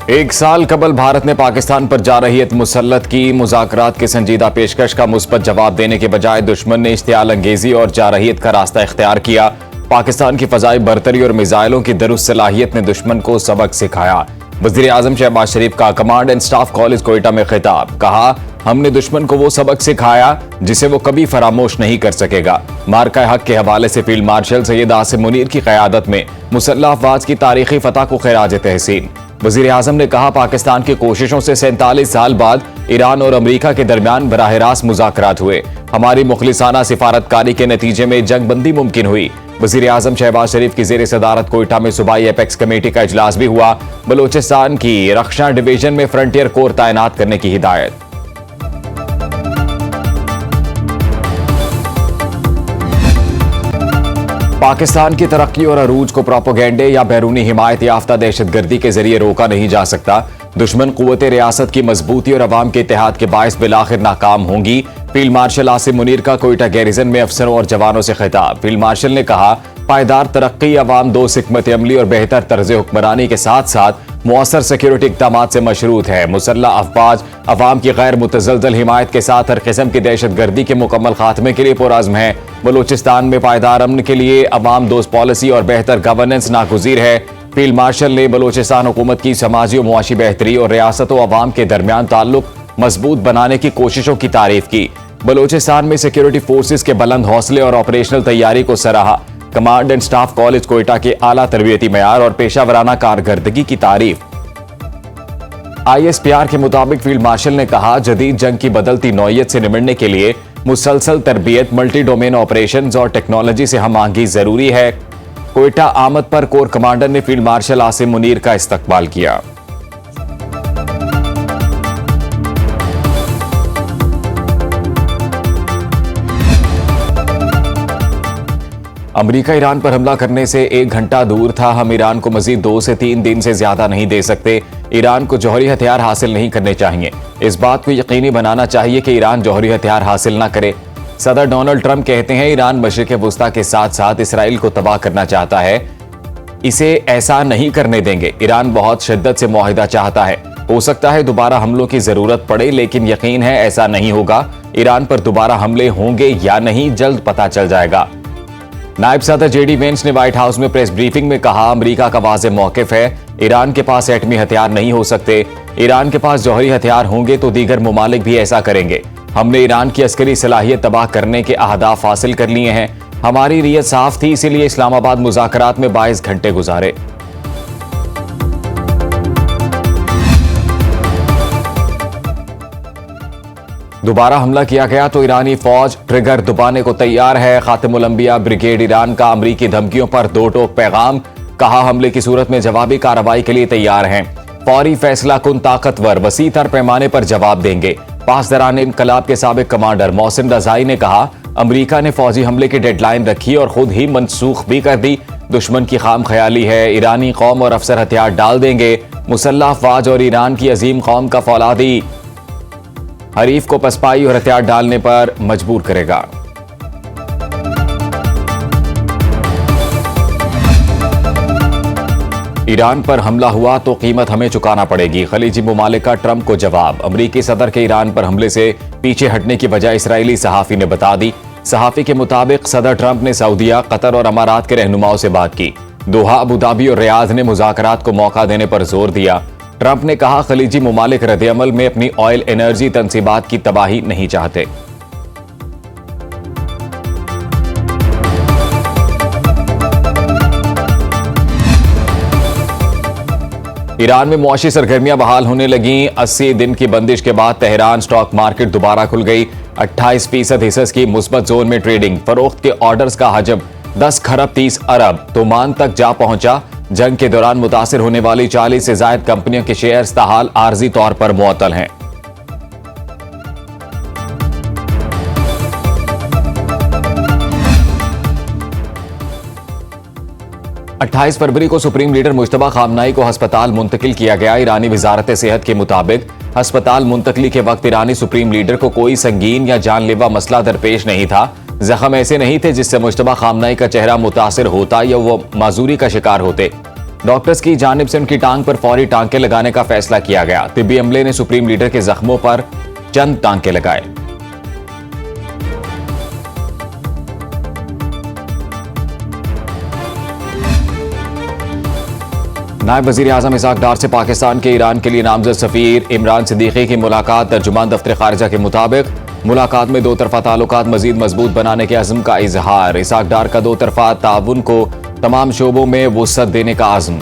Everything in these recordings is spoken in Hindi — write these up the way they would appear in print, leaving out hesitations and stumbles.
एक साल कबल भारत ने पाकिस्तान पर जारहियत मुसल्लत की मुज़ाकरात की संजीदा पेशकश का मुस्बत जवाब देने के बजाय दुश्मन ने इश्तियाल अंगेजी और जारहियत का रास्ता इख्तियार किया। पाकिस्तान की फ़ज़ाई बरतरी और मिसाइलों की दुरुस्त सलाहियत ने दुश्मन को सबक सिखाया। वज़ीर आज़म शहबाज शरीफ का command and staff college Quetta में खिताब, कहा हमने दुश्मन को वो सबक सिखाया जिसे वो कभी फरामोश नहीं कर सकेगा। मार्का हक के हवाले से फील्ड मार्शल सैयद आसिम मुनीर की क़यादत में मुसल्लह अफ़वाज की तारीखी फतह को खिराज तहसीन। वज़ीर आज़म ने कहा पाकिस्तान की कोशिशों से 47 साल बाद ईरान और अमरीका के दरमियान बराह रास्त मुज़ाकरात हुए। हमारी मुखलिसाना सिफारतकारी के नतीजे में जंग बंदी मुमकिन हुई। वज़ीर आज़म शहबाज शरीफ की ज़ेर सदारत कोयटा में सूबाई एपेक्स कमेटी का इजलास भी हुआ। बलोचिस्तान की रक्षा डिवीजन में फ्रंटियर कोर तैनात करने की हिदायत। पाकिस्तान की तरक्की और अरूज को प्रोपोगेंडे या बैरूनी हिमायत याफ्ता दहशतगर्दी के जरिए रोका नहीं जा सकता। दुश्मन कुव्वत रियासत की मजबूती और अवाम के इत्तेहाद के बायस बिलाखिर नाकाम होंगी। फील्ड मार्शल आसिम मुनीर का कोयटा गैरिजन में अफसरों और जवानों से खिताब। फील्ड मार्शल ने कहा पायदार तरक्की अवाम दो हिकमत अमली और बेहतर तर्ज हुक्मरानी के साथ साथ मुअस्सर सिक्योरिटी इक़दामात से मशरूत है। मुसल्लह अफवाज अवाम की गैर मुतज़लज़ल हिमायत के साथ हर किस्म की दहशतगर्दी के मुकम्मल खात्मे के लिए पुरअज़्म है। बलोचिस्तान में पायदार अमन के लिए अवाम दोस्त पॉलिसी और बेहतर गवर्नेंस नागुज़ीर है। फील्ड मार्शल ने बलोचिस्तान हुकूमत की समाजी और मुआशी बेहतरी और रियासत व अवाम के दरमियान ताल्लुक मजबूत बनाने की कोशिशों की तारीफ की। बलोचिस्तान में सिक्योरिटी फोर्सेस के बुलंद हौसले और ऑपरेशनल तैयारी को सराहा। Command and staff college Quetta के आला तरबियती मयार और पेशावराना कारकर्दगी की तारीफ। ISPR के मुताबिक फील्ड मार्शल ने कहा जदीद जंग की बदलती नौयत से निमटने के लिए मुसलसल तरबियत, मल्टी डोमेन ऑपरेशंस और टेक्नोलॉजी से हम आहंगी जरूरी है। कोयटा आमद पर कोर कमांडर ने फील्ड मार्शल आसिम मुनीर का इस्तकबाल किया। अमेरिका ईरान पर हमला करने से 1 घंटा दूर था। हम ईरान को मजीद 2 से 3 दिन से ज्यादा नहीं दे सकते। ईरान को जौहरी हथियार हासिल नहीं करने चाहिए। इस बात को यकीनी बनाना चाहिए कि ईरान जौहरी हथियार हासिल न करे। सदर डोनाल्ड ट्रंप कहते हैं ईरान मशरिक़ वुस्ता के साथ साथ इसराइल को तबाह करना चाहता है, इसे ऐसा नहीं करने देंगे। ईरान बहुत शिद्दत से मुआहिदा चाहता है। हो सकता है दोबारा हमलों की जरूरत पड़े, लेकिन यकीन है ऐसा नहीं होगा। ईरान पर दोबारा हमले होंगे या नहीं जल्द पता चल जाएगा। नायब सदर JD वेंस ने व्हाइट हाउस में प्रेस ब्रीफिंग में कहा अमेरिका का वाज़ेह मौक़िफ़ है, ईरान के पास एटमी हथियार नहीं हो सकते। ईरान के पास जौहरी हथियार होंगे तो दीगर ममालिक भी ऐसा करेंगे। हमने ईरान की अस्करी सलाहियत तबाह करने के अहदाफ हासिल कर लिए हैं। हमारी नीयत साफ थी, इसीलिए इस्लामाबाद मुज़ाकरात में 22 घंटे गुजारे। दोबारा हमला किया गया तो ईरानी फौज ट्रिगर दबाने को तैयार है। खातिमुल अंबिया ब्रिगेड ईरान का अमरीकी धमकियों पर दो टोक पैगाम, कहा हमले की सूरत में जवाबी कार्रवाई के लिए तैयार हैं। फौरी फैसला कुन ताकतवर वसी तर पैमाने पर जवाब देंगे। पासदारान इनकलाब के साबिक कमांडर मोहसिन रजाई ने कहा अमरीका ने फौजी हमले की डेडलाइन रखी और खुद ही मनसूख भी कर दी। दुश्मन की खाम ख्याली है, ईरानी कौम और अफसर हथियार डाल देंगे। मुसल्लह अफवाज और ईरान की अजीम कौम का फौलादी हरीफ को पसपाई और हथियार डालने पर मजबूर करेगा। ईरान पर हमला हुआ तो कीमत हमें चुकाना पड़ेगी। खलीजी मुमालिक का ट्रंप को जवाब। अमरीकी सदर के ईरान पर हमले से पीछे हटने की वजह इसराइली सहाफी ने बता दी। सहाफी के मुताबिक सदर ट्रंप ने सऊदीया, कतर और अमारात के रहनुमाओं से बात की। दोहा, अबू धाबी और रियाद ने मुज़ाकरात को मौका देने पर जोर दिया। ट्रंप ने कहा खलीजी मुमालिक रद्द-ए-अमल में अपनी ऑयल एनर्जी तंसीबात की तबाही नहीं चाहते। ईरान में मुआशी सरगर्मियां बहाल होने लगीं। 80 दिन की बंदिश के बाद तेहरान स्टॉक मार्केट दोबारा खुल गई। 28% हिस्सेस की मुस्बत जोन में ट्रेडिंग। फरोख्त के ऑर्डर्स का हजम 10 खरब 30 अरब तोमान तक जा पहुंचा। जंग के दौरान मुतासिर होने वाली 40 से ज्यादा कंपनियों के शेयर्स ताहाल आर्जी तौर पर मुअत्तल हैं। अट्ठाईस फरवरी को सुप्रीम लीडर मुश्तबा खामनाई को हस्पताल मुंतकिल किया गया। ईरानी वजारत सेहत के मुताबिक हस्पताल मुंतकली के वक्त ईरानी सुप्रीम लीडर को कोई संगीन या जानलेवा मसला दरपेश नहीं था। जख्म ऐसे नहीं थे जिससे मुश्तबा खामनाई का चेहरा मुतासिर होता या वो माजूरी का शिकार होते। डॉक्टर्स की जानिब से उनकी टांग पर फौरी टांके लगाने का फैसला किया गया। तिब्बी अमले ने सुप्रीम लीडर के जख्मों पर चंद टांके लगाए। नायब वजीर आजम इसाक डार से पाकिस्तान के ईरान के लिए नामजद सफीर इमरान सिद्दीकी की मुलाकात। तर्जुमान दफ्तर खारिजा के मुताबिक मुलाकात में दो तरफा ताल्लुकात मजीद मजबूत बनाने के अज़्म का इजहार। इसाक डार का दो तरफा ताउन को तमाम शोबों में वुसअत देने का अज़्म,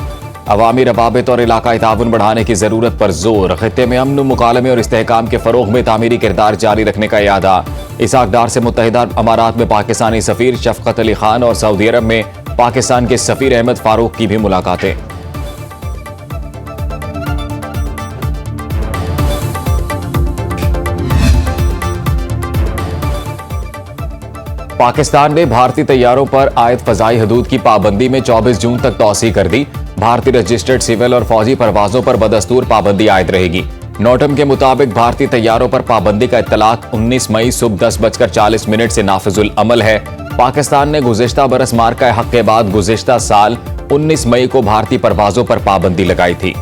अवामी रवाबित और इलाकाई ताउन बढ़ाने की जरूरत पर जोर, खित्ते में अमन, मुकालमे और इस्तेहकाम के फरोग में तामीरी किरदार जारी रखने का इरादा। इसाक डार से मुत्तहिदा अमारात में पाकिस्तानी सफीर शफकत अली खान और सऊदी अरब में पाकिस्तान के सफीर अहमद फारूक की भी मुलाकातें। पाकिस्तान ने भारतीय तैयारों पर आयद फजाई हदूद की पाबंदी में 24 जून तक तौसी कर दी। भारतीय रजिस्टर्ड सिविल और फौजी परवाजों पर बदस्तूर पाबंदी आयद रहेगी। नोटम के मुताबिक भारतीय तैयारों पर पाबंदी का इत्तलाक 19 मई सुबह 10:40 से नाफिजुल अमल है। पाकिस्तान ने गुज़िश्ता बरस मार्का हक के बाद गुज़िश्ता साल 19 मई को भारतीय परवाजों पर पाबंदी लगाई थी।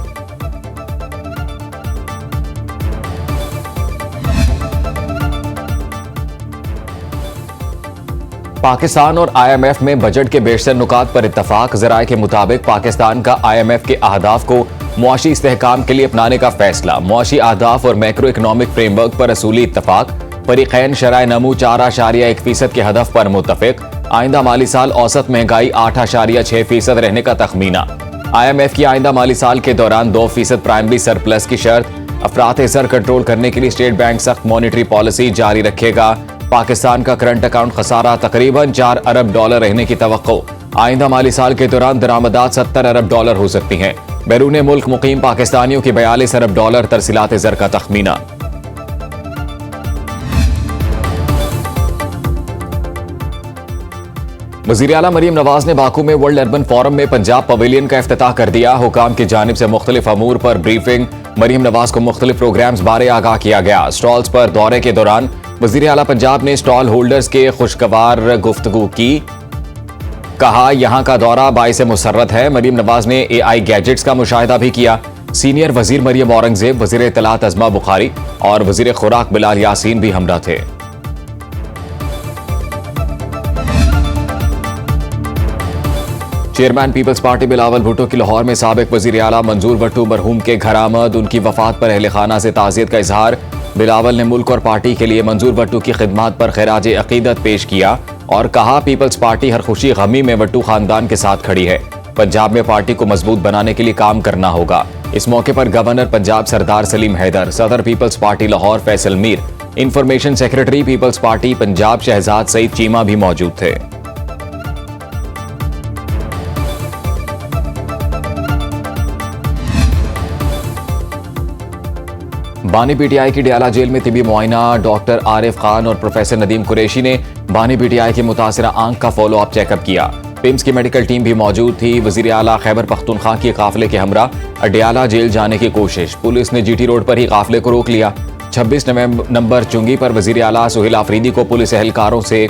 पाकिस्तान और IMF में बजट के बेशतर नुकात पर इत्तफाक। ज़राए के मुताबिक पाकिस्तान का IMF के अहदाफ को मुआशी इस्तेहकाम के लिए अपनाने का फैसला। मुआशी अहदाफ और मैक्रो इकनॉमिक फ्रेमवर्क पर असूली इत्तफाक। फरीक़ैन शराय नमू 4.1% के हदफ पर मुत्तफिक। आइंदा माली साल औसत महंगाई 8.6% रहने का तखमीना। IMF की आइंदा माली साल के दौरान 2% प्राइमरी सरप्लस की शर्त। अफरात ज़र कंट्रोल करने के लिए स्टेट बैंक सख्त मॉनिटरी पॉलिसी जारी रखेगा। पाकिस्तान का करंट अकाउंट खसारा तकरीबन $4 अरब रहने की तवक्को। आइंदा माली साल के दौरान दरामदात $70 अरब हो सकती हैं। बैरून मुल्क मुकीम पाकिस्तानियों की $42 अरब तरसीलात ज़र का तखमीना। वज़ीर आला मरीम नवाज ने बाकू में वर्ल्ड अर्बन फोरम में पंजाब पवेलियन का इफ्तिताह कर दिया। हुकाम की जानिब से मुख्तलिफ अमूर पर ब्रीफिंग। मरीम नवाज को मुख्तलिफ प्रोग्राम्स बारे आगाह किया गया। स्टॉल्स पर दौरे के दौरान वज़ीर आला पंजाब ने स्टॉल होल्डर्स के खुशगवार गुफ्तगू की। कहा, यहाँ का दौरा बाइस मुसर्रत है। मरीम नवाज ने AI गैजेट्स का मुशाहिदा भी किया। सीनियर वजीर मरियम औरंगजेब, वजीर इत्तलात अज़मा बुखारी और वजीर खुराक बिलाल यासीन भी हमरा थे। Chairman People's Party Bilawal Bhutto की लाहौर में साबिक वजीर आला मंजूर भट्टू मरहूम के घर आमद। उनकी वफात पर अहले खाना से ताज़ियत का इजहार। बिलावल ने मुल्क और पार्टी के लिए मंजूर भट्टू की खिदमत पर खैराज अकीदत पेश किया और कहा, पीपल्स पार्टी हर खुशी गमी में भट्टू खानदान के साथ खड़ी है। पंजाब में पार्टी को मजबूत बनाने के लिए काम करना होगा। इस मौके पर गवर्नर पंजाब सरदार सलीम हैदर, सदर People's Party Lahore Faisal Mir, information secretary People's Party Punjab Shahzad Saeed Cheema भी मौजूद थे। बानी PTI की डियाला जेल में तिबी मुआयना। डॉक्टर आरिफ खान और प्रोफेसर नदीम कुरैशी ने बानी PTI की मुतासिरा आंख का फॉलो अप चेकअप किया। पिम्स की मेडिकल टीम भी मौजूद थी। वजीर आला खैबर पख्तूनख्वा के काफिले के हमरा अडियाला जेल जाने की कोशिश। पुलिस ने GT रोड पर ही काफिले को रोक लिया। 26 नंबर चुंगी पर वजीर आला सुहेल आफरीदी को पुलिस एहलकारों से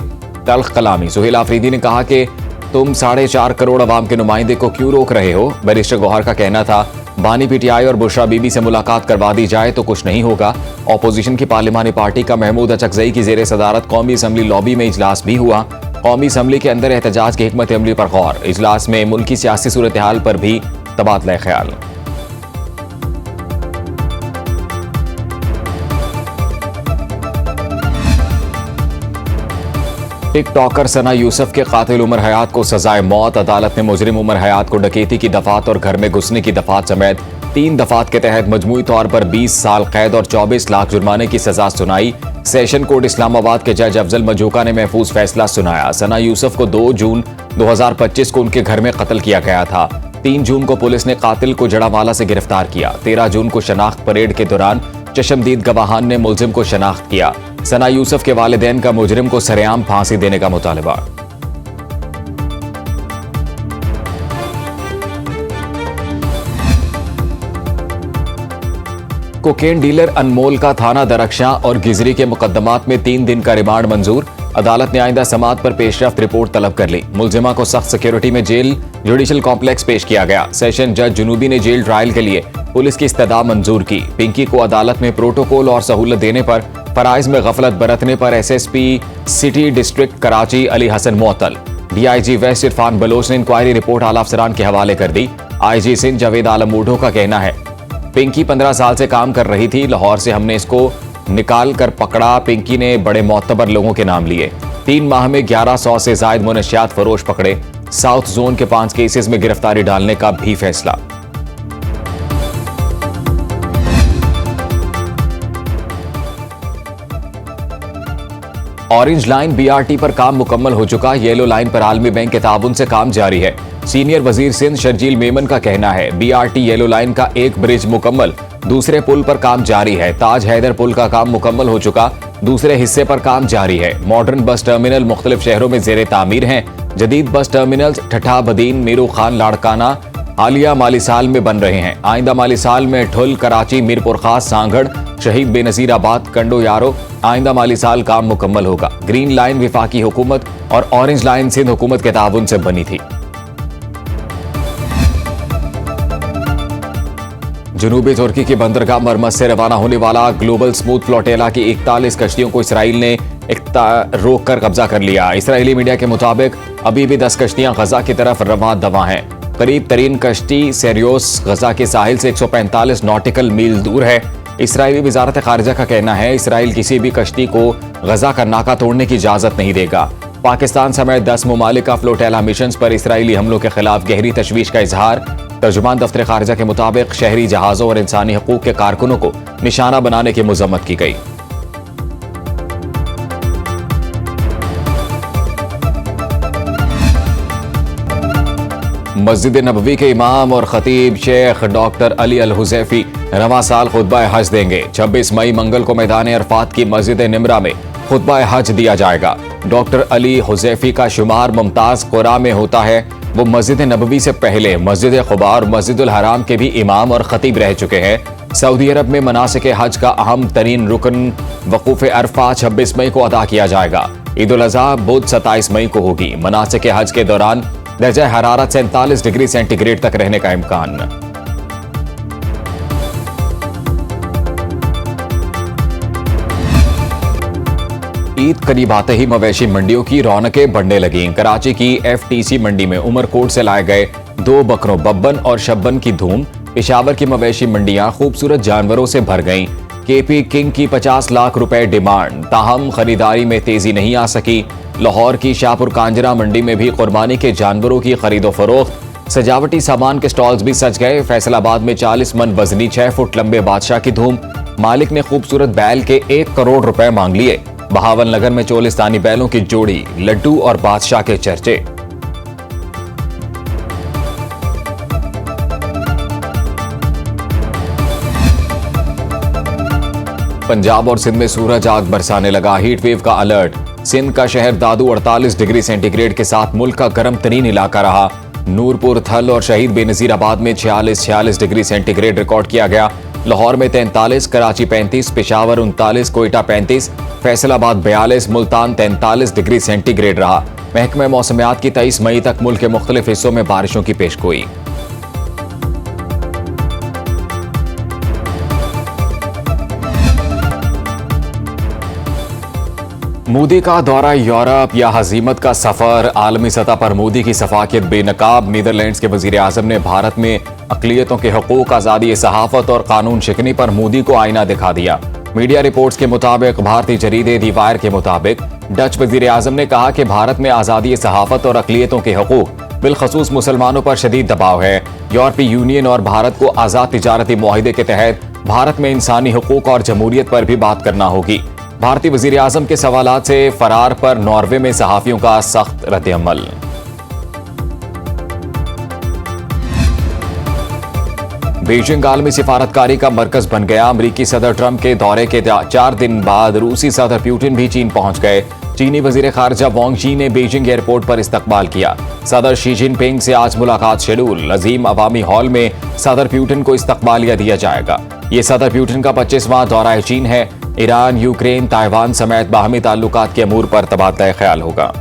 तल्ख कलामी। सुहेल आफरीदी ने कहा कि तुम 4.5 करोड़ अवाम के नुमाइंदे को क्यों रोक रहे हो। बैरिस्टर गौहर का कहना था, बानी PTI और बुशरा बीबी से मुलाकात करवा दी जाए तो कुछ नहीं होगा। ऑपोजिशन की पार्लिमानी पार्टी का महमूद अचकजई की जेर सदारत कौमी असम्बली लॉबी में इजलास भी हुआ। कौमी असम्बली के अंदर एहतजाज की हिकमत अमली पर गौर। इजलास में मुल्की सियासी सूरत हाल पर भी तबादला ख्याल। टिकटॉकर सना यूसुफ के कातिल उमर हयात को सजाए मौत। अदालत ने मुजरिम उमर हयात को डकैती की दफात और घर में घुसने की दफात समेत 3 दफात के तहत मजमूई तौर पर 20 साल कैद और 24 लाख जुर्माने की सजा सुनाई। सेशन कोर्ट इस्लामाबाद के जज अफजल मजूका ने महफूज फैसला सुनाया। सना यूसुफ को 2 जून 2025 को उनके घर में कत्ल किया गया था। 3 जून को पुलिस ने कातिल को जड़ावाला से गिरफ्तार किया। 13 जून को शनाख्त परेड के दौरान चशमदीद गवाहान ने मुलजिम को शनाख्त किया। सना यूसुफ के वालिदैन का मुजरिम को सरेआम फांसी देने का मुतालबा। कोकेन डीलर अनमोल का थाना दरख्शां और गिजरी के मुकदमात में 3 दिन का रिमांड मंजूर। अदालत ने आइंदा समात पर पेशरफ्त रिपोर्ट तलब कर ली। मुलजिमा को सख्त सिक्योरिटी में जेल जुडिशल कॉम्प्लेक्स पेश किया गया। सेशन जज जुनूबी ने जेल ट्रायल के लिए पुलिस की इस्तदा मंजूर की। पिंकी को अदालत में प्रोटोकॉल और सहूलत देने पर, फराइज में गफलत बरतने पर SSP city district Karachi Ali Hasan मुअत्तल। डीआईजी वेस्ट इरफान बलोच ने इंक्वायरी रिपोर्ट आला अफसरान के हवाले कर दी। आईजी सिंध जावेद आलम बूढ़ो का कहना है, पिंकी 15 साल से काम कर रही थी। लाहौर से हमने इसको निकाल कर पकड़ा। पिंकी ने बड़े मोतबर लोगों के नाम लिए। 3 माह में 1100 से जायद मुनशियात फरोश पकड़े। साउथ जोन के 5 केसेस में गिरफ्तारी डालने का भी फैसला। ऑरेंज लाइन बीआरटी पर काम मुकम्मल हो चुका। येलो लाइन पर आलमी बैंक के ताउन से काम जारी है। सीनियर वजीर सिंध शर्जील मेमन का कहना है, बीआरटी येलो लाइन का एक ब्रिज मुकम्मल, दूसरे पुल पर काम जारी है। ताज हैदर पुल का काम मुकम्मल हो चुका, दूसरे हिस्से पर काम जारी है। मॉडर्न बस टर्मिनल मुख्तलिफ शहरों में जेर तामीर हैं। जदीद बस टर्मिनल ठठा बदीन, मीरू खान, लाड़काना हालिया माली साल में बन रहे हैं। आइंदा माली साल में ठुल, कराची, मीरपुर खास, सांगड़, शहीद बेनजीराबाद, कंडो यारो आइंदा माली साल काम मुकम्मल होगा। ग्रीन लाइन विफाकी हुकूमत और ऑरेंज लाइन सिंध हुकूमत के ताउन से बनी थी। जनूबी तुर्की की बंदरगाह मरमत से रवाना होने वाला ग्लोबल स्मूथ फ्लोटेला की 41 कश्तियों को इसराइल ने रोक कर कब्जा कर लिया। इसराइली मीडिया के मुताबिक अभी भी 10 कश्तियां गजा की तरफ रवा दवा हैं। करीब तरीन कश्ती सेरियोस गजा के साहिल से 145 नॉटिकल मील दूर है। इसराइली वजारत खारिजा का कहना है, इसराइल किसी भी कश्ती को गजा का नाका तोड़ने की इजाजत नहीं देगा। पाकिस्तान समेत 10 ममालिक का फ्लोटेला मिशन पर इसराइली हमलों के खिलाफ गहरी तशवीश का इजहार। तर्जुमान दफ्तर खारिजा के मुताबिक शहरी जहाजों और इंसानी हकूक के कारकुनों को निशाना बनाने की मजम्मत की गई। मस्जिद नबवी के इमाम और खतीब शेख डॉक्टर अली अल हुज़ैफी रवां साल खुतबा हज देंगे। 26 मई मंगल को मैदान अरफात की मस्जिद निमरा में खुतबा हज दिया जाएगा। डॉक्टर अली हुज़ैफी का शुमार मुमताज क़ुरा में होता है। वो मस्जिद नबवी से पहले मस्जिद क़ुबा और मस्जिदुल हराम के भी इमाम और खतीब रह चुके हैं। सऊदी अरब में मनासिक हज का अहम तरीन रुकन वकूफ़ अरफा 26 मई को अदा किया जाएगा। ईद उल अज़हा बुध 27 मई को होगी। मनासिक हज के दौरान दर्जा हरारत 47 डिग्री सेंटीग्रेड तक रहने का इम्कान। ईद करीब आते ही मवेशी मंडियों की रौनकें बढ़ने लगीं। कराची की एफटीसी मंडी में उमरकोट से लाए गए 2 बकरों बब्बन और शब्बन की धूम। पेशावर की मवेशी मंडियां खूबसूरत जानवरों से भर गईं। केपी किंग की 50 लाख रुपए डिमांड, ताहम खरीदारी में तेजी नहीं आ सकी। लाहौर की शाहपुर कांजरा मंडी में भी कुर्बानी के जानवरों की खरीदो फरोख्त। सजावटी सामान के स्टॉल्स भी सज गए। फैसलाबाद में 40 मन वजनी 6 फुट लंबे बादशाह की धूम। मालिक ने खूबसूरत बैल के 1 करोड़ रुपए मांग लिए। बहावल नगर में चोलिस्तानी बैलों की जोड़ी, लड्डू और बादशाह के चर्चे। पंजाब और सिंध में सूरज आग बरसाने लगा। हीट वेव का अलर्ट। सिंध का शहर दादू 48 डिग्री सेंटीग्रेड के साथ मुल्क का गर्म तरीन इलाका रहा। नूरपुर, थल और शहीद बेनजीराबाद में 46 डिग्री सेंटीग्रेड रिकॉर्ड किया गया। लाहौर में 43, कराची 35, पेशावर 39, कोयटा 35, फैसलाबाद 42, मुल्तान 43 डिग्री सेंटीग्रेड रहा। महकमा मौसमियात की 23 मई तक मुल्क के मुख्तलिफ हिस्सों में बारिशों की पेशगोई। मोदी का दौरा यूरोप या हजीमत का सफर। आलमी सतह पर मोदी की सफाकियत बेनकाब। नीदरलैंड्स के वजीर आजम ने भारत में अकलियतों के हकूक, आज़ादी सहाफत और कानून शिकनी पर मोदी को आईना दिखा दिया। मीडिया रिपोर्ट्स के मुताबिक, भारतीय जरीदे दी वायर के मुताबिक, डच वजीर आजम ने कहा कि भारत में आज़ादी सहाफत और अकलियतों के हकूक, बिलखसूस मुसलमानों पर शदीद दबाव है। यूरोपीय यूनियन और भारत को आज़ाद तिजारती मुआहिदे के तहत भारत में इंसानी हकूक और जमहूरियत पर भी बात करना होगी। भारतीय वजीर आजम के सवालात से फरार पर नॉर्वे में सहाफियों का सख्त रद्द-ए-अमल। बीजिंग आलमी सिफारतकारी का मरकज बन गया। अमरीकी सदर ट्रंप के दौरे के 4 दिन बाद रूसी सदर पुतिन भी चीन पहुंच गए। चीनी वजीर खारजा वांग शी ने बीजिंग एयरपोर्ट पर इस्तकबाल किया। सदर शी जिनपिंग से आज मुलाकात शेड्यूल। अजीम अवामी हॉल में सदर पुतिन को इस्तकबालिया दिया जाएगा। ये सदर पुतिन का 25वां दौरा चीन है। ईरान, यूक्रेन, ताइवान समेत बाहमी ताल्लुकात के अमूर पर तबादला ख्याल होगा।